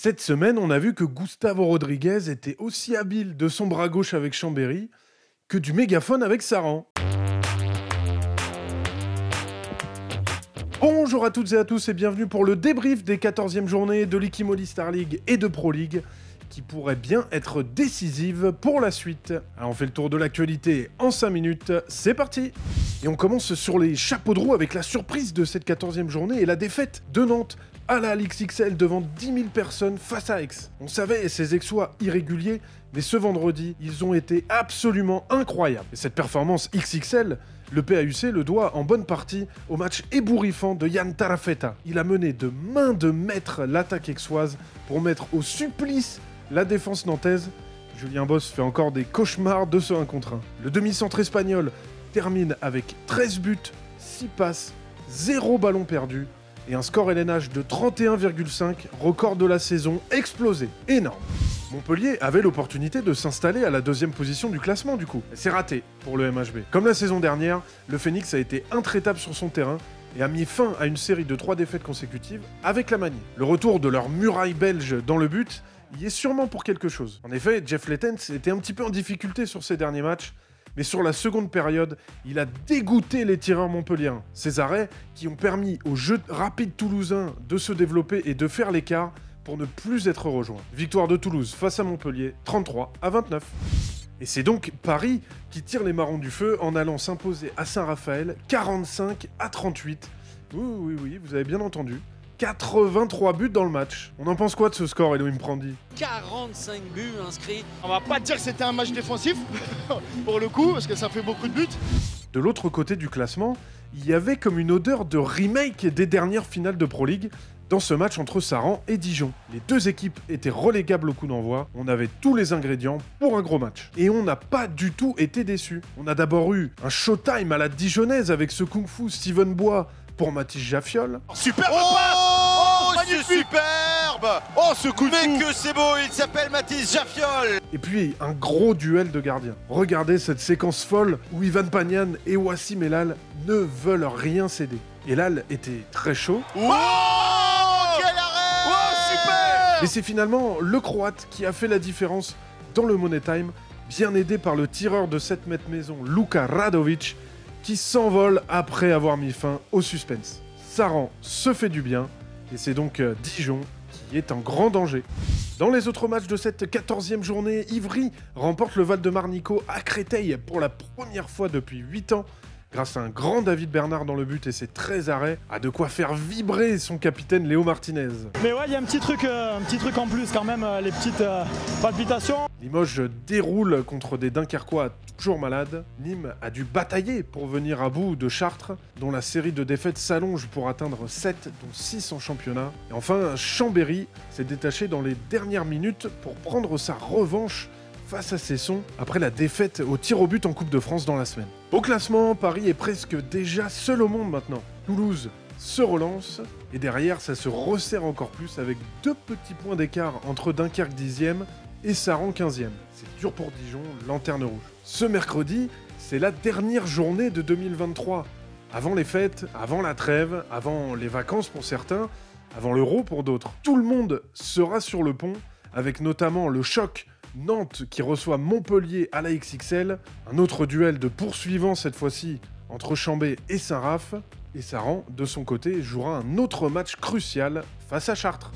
Cette semaine, on a vu que Gustavo Rodriguez était aussi habile de son bras gauche avec Chambéry que du mégaphone avec Saran. Bonjour à toutes et à tous et bienvenue pour le débrief des 14e journées de l'Ikimoli Star League et de Pro League qui pourrait bien être décisive pour la suite. Alors on fait le tour de l'actualité en 5 minutes, c'est parti. Et on commence sur les chapeaux de roue avec la surprise de cette 14e journée et la défaite de Nantes à la LXXL devant 10 000 personnes face à Aix. On savait ces exploits irréguliers, mais ce vendredi, ils ont été absolument incroyables. Et cette performance XXL, le PAUC le doit en bonne partie au match ébouriffant de Yann Tarafeta. Il a mené de main de maître l'attaque aixoise pour mettre au supplice la défense nantaise. Julien Boss fait encore des cauchemars de ce 1 contre 1. Le demi-centre espagnol termine avec 13 buts, 6 passes, 0 ballon perdu et un score LNH de 31,5, record de la saison explosé. Énorme. Montpellier avait l'opportunité de s'installer à la 2e position du classement du coup. C'est raté pour le MHB. Comme la saison dernière, le Phoenix a été intraitable sur son terrain et a mis fin à une série de 3 défaites consécutives avec la manie. Le retour de leur muraille belge dans le but y est sûrement pour quelque chose. En effet, Jeff Lettens était un petit peu en difficulté sur ses derniers matchs, mais sur la seconde période, il a dégoûté les tireurs montpelliérains. Ces arrêts qui ont permis au jeu rapide toulousain de se développer et de faire l'écart pour ne plus être rejoint. Victoire de Toulouse face à Montpellier, 33-29. Et c'est donc Paris qui tire les marrons du feu en allant s'imposer à Saint-Raphaël, 45-38. Oui, vous avez bien entendu. 83 buts dans le match. On en pense quoi de ce score, Elohim Prandi? 45 buts inscrits. On va pas dire que c'était un match défensif, pour le coup, parce que ça fait beaucoup de buts. De l'autre côté du classement, il y avait comme une odeur de remake des dernières finales de Pro League dans ce match entre Saran et Dijon. Les deux équipes étaient relégables au coup d'envoi, on avait tous les ingrédients pour un gros match. Et on n'a pas du tout été déçus. On a d'abord eu un showtime à la dijonnaise avec ce kung-fu Steven Bois pour Mathis Jaffiol. Superbe passe. C'est superbe. Oh, ce coup de Mais fou. que c'est beau, il s'appelle Mathis Jaffiol. Et puis un gros duel de gardiens. Regardez cette séquence folle où Ivan Pagnan et Wassim Elal ne veulent rien céder. Elal était très chaud, Oh, quel arrêt. Oh, super. mais c'est finalement le Croate qui a fait la différence dans le Money Time, bien aidé par le tireur de 7 mètres maison Luka Radovic, qui s'envole après avoir mis fin au suspense. Saran se fait du bien, et c'est donc Dijon qui est en grand danger. Dans les autres matchs de cette 14e journée, Ivry remporte le Val-de-Marne à Créteil pour la première fois depuis 8 ans, grâce à un grand David Bernard dans le but et ses 13 arrêts, a de quoi faire vibrer son capitaine Léo Martinez. Mais ouais, il y a un petit truc en plus quand même, les petites palpitations. Limoges déroule contre des Dunkerquois toujours malades. Nîmes a dû batailler pour venir à bout de Chartres, dont la série de défaites s'allonge pour atteindre 7, dont 6 en championnat. Et enfin, Chambéry s'est détaché dans les dernières minutes pour prendre sa revanche face à Cesson après la défaite au tir au but en Coupe de France dans la semaine. Au classement, Paris est presque déjà seul au monde maintenant. Toulouse se relance et derrière ça se resserre encore plus avec 2 petits points d'écart entre Dunkerque 10e et Saran 15e. C'est dur pour Dijon, lanterne rouge. Ce mercredi, c'est la dernière journée de 2023. Avant les fêtes, avant la trêve, avant les vacances pour certains, avant l'Euro pour d'autres. Tout le monde sera sur le pont avec notamment le choc Nantes qui reçoit Montpellier à la XXL, un autre duel de poursuivants cette fois-ci entre Chambé et Saint-Raph, et Saran, de son côté, jouera un autre match crucial face à Chartres.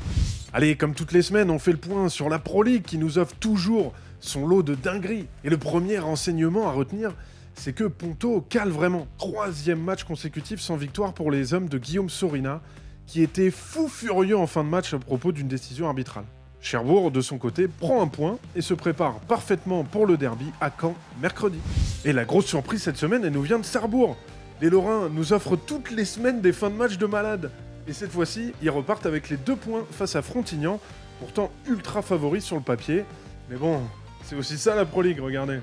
Allez, comme toutes les semaines, on fait le point sur la Pro League qui nous offre toujours son lot de dingueries. Et le premier renseignement à retenir, c'est que Ponto cale vraiment. 3e match consécutif sans victoire pour les hommes de Guillaume Sorina, qui était fou furieux en fin de match à propos d'une décision arbitrale. Cherbourg, de son côté, prend un point et se prépare parfaitement pour le derby à Caen, mercredi. Et la grosse surprise cette semaine, elle nous vient de Sarrebourg. Les Lorrains nous offrent toutes les semaines des fins de match de malade. Et cette fois-ci, ils repartent avec les 2 points face à Frontignan, pourtant ultra favoris sur le papier. Mais bon, c'est aussi ça la Pro League, regardez.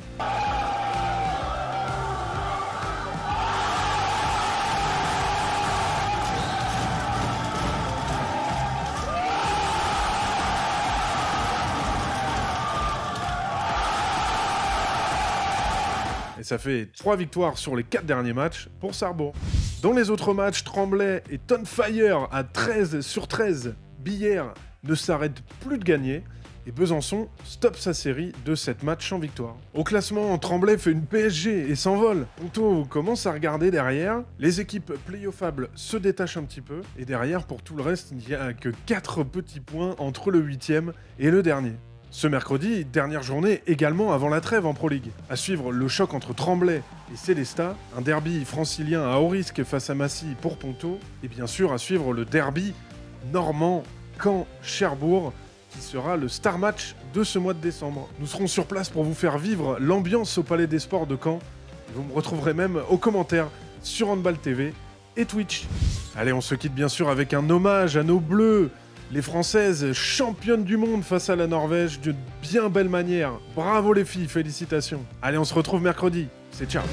ça fait 3 victoires sur les 4 derniers matchs pour Sarrebourg. Dans les autres matchs, Tremblay est on fire à 13 sur 13. Billère ne s'arrête plus de gagner et Besançon stoppe sa série de 7 matchs sans victoire. Au classement, Tremblay fait une PSG et s'envole. Ponto commence à regarder derrière. Les équipes playoffables se détachent un petit peu. Et derrière, pour tout le reste, il n'y a que 4 petits points entre le 8e et le dernier. Ce mercredi, dernière journée également avant la trêve en Pro League. À suivre le choc entre Tremblay et Célestat, un derby francilien à haut risque face à Massy pour Ponto, et bien sûr à suivre le derby normand Caen-Cherbourg, qui sera le star match de ce mois de décembre. Nous serons sur place pour vous faire vivre l'ambiance au Palais des Sports de Caen. Vous me retrouverez même aux commentaires sur Handball TV et Twitch. Allez, on se quitte bien sûr avec un hommage à nos Bleus, les Françaises championnes du monde face à la Norvège d'une bien belle manière. Bravo les filles, félicitations. Allez, on se retrouve mercredi. C'est ciao.